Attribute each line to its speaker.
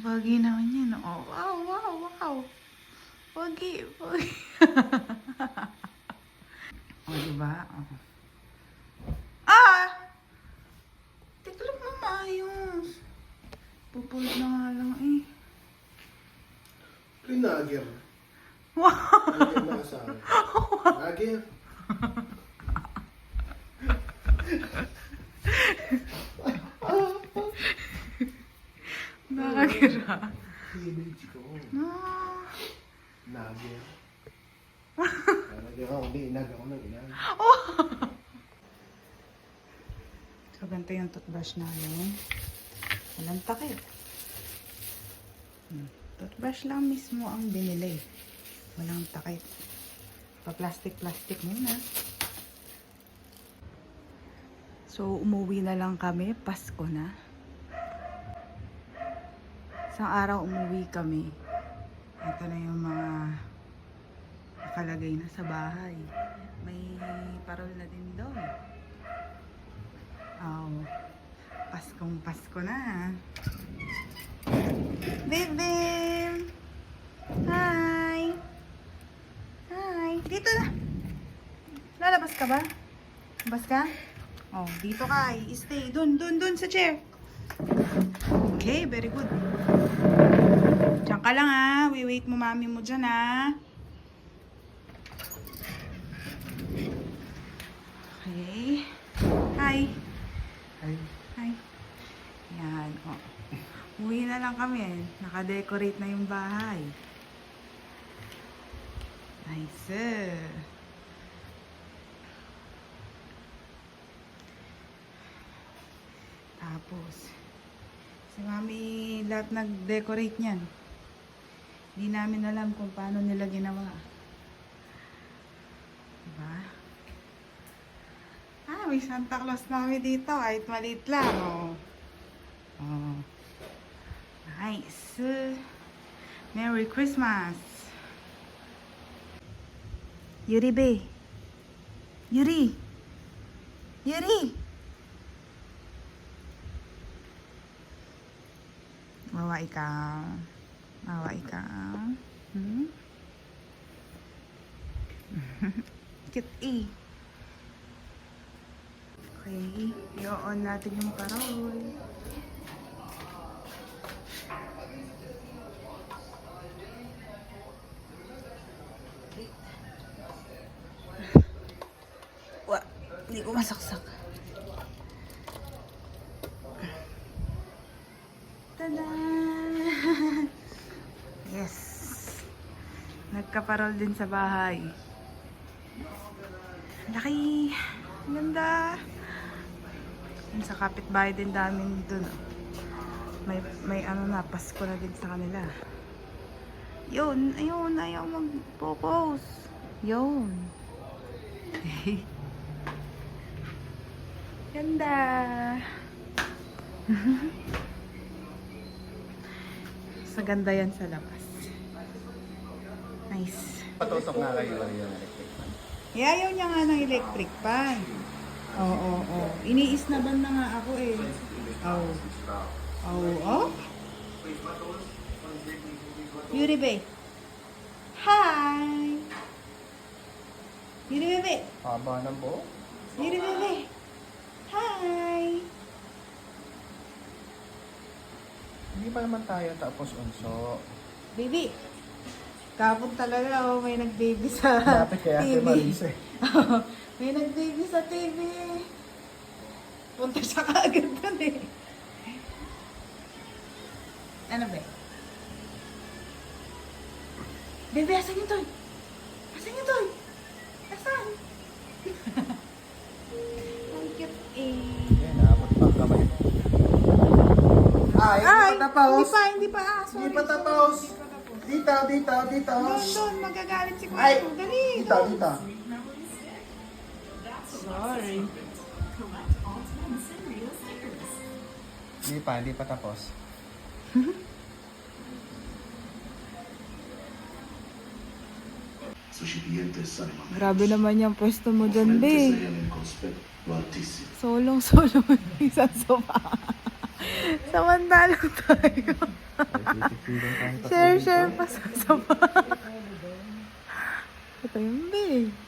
Speaker 1: Pogi naman yan. Oh, wow, wow, wow. Pogi, pogi. O, diba? Oh. Ah! Tiklop mo maayos. Pupulot na nga lang eh.
Speaker 2: Pinagir.
Speaker 1: Wow!
Speaker 2: Nagir na asawa. Nagir.
Speaker 1: Nakakira.
Speaker 2: Image ko.
Speaker 1: Ah.
Speaker 2: Nagir. Nagir ako, hindi inag ako ng inag.
Speaker 1: So, ganito yung toothbrush namin. Walang takip. Toothbrush lang mismo ang binili. Walang takip. Pa-plastic-plastic muna. So, umuwi na lang kami. Pasko na. Isang araw umuwi kami. Ito na yung mga nakalagay na sa bahay. May parol na din doon. Oh, Paskong Pasko na. Baby! Hi! Hi! Dito na! Lalabas ka ba? Labas ka? Oh, dito ka. Stay. Dun sa chair. Okay, very good. Diyan ka lang ha. Wait mo mami mo dyan ha. Okay. Hi.
Speaker 2: Ay,
Speaker 1: Hi. Yan. Oh. Uwi na lang kami. Naka-decorate na yung bahay. Nice. Tapos, si mami lahat nag-decorate niyan. Hindi namin alam kung paano nila ginawa. Diba? Ah, may Santa Claus na kami dito. Kahit maliit lang. Oh. Oh. Nice. Merry Christmas. Yuri be. Yuri. Yuri. Mawa ikaw. Mawa ikaw. Hmm? Cute eh. Okay, i-on natin yung parol. Hindi ko masaksak. Tada! Yes! Nagkaparol din sa bahay. Laki! Ganda! Sa kapitbahay din namin dun. May ano na, Pasko na din sa kanila. Yun, ayun, ayaw mag-focus. Yun. Ganda! Sa ganda yan sa labas. Nice.
Speaker 2: patutok na kayo yung electric fan.
Speaker 1: Ayaw niya nga ng electric fan. Oo. Iniis na ban na nga ako eh. Oh. Yuri Bey. Hi! Yuri Bebe.
Speaker 2: Haba ng buhok.
Speaker 1: Yuri Bebe. Hi!
Speaker 2: Hindi pa naman tayo tapos unso.
Speaker 1: Baby. Kapon talaga oh, may nag-baby sa
Speaker 2: Dapat kaya si
Speaker 1: TV.
Speaker 2: Marisa eh.
Speaker 1: May nag-baby sa TV. Punta siya kaagad dun eh. Ano ba? Baby, asan yung toy? Asan yung toy? Asan? Ang cute eh.
Speaker 2: Yan, naabot pa ang kamay mo. Ay, hindi pa tapos.
Speaker 1: Hindi pa. Sorry.
Speaker 2: Hindi pa tapos.
Speaker 1: Hindi pa tapos.
Speaker 2: Dito.
Speaker 1: Doon, magagalit si
Speaker 2: Ay,
Speaker 1: Kuya. Dali.
Speaker 2: dito.
Speaker 1: Sorry.
Speaker 2: Hindi pa tapos.
Speaker 1: Grabe naman yung pwesto mo dyan, be.
Speaker 2: Solong
Speaker 1: Isang sopa. Samantalang tayo. Share pa sa saba. Ito yung big.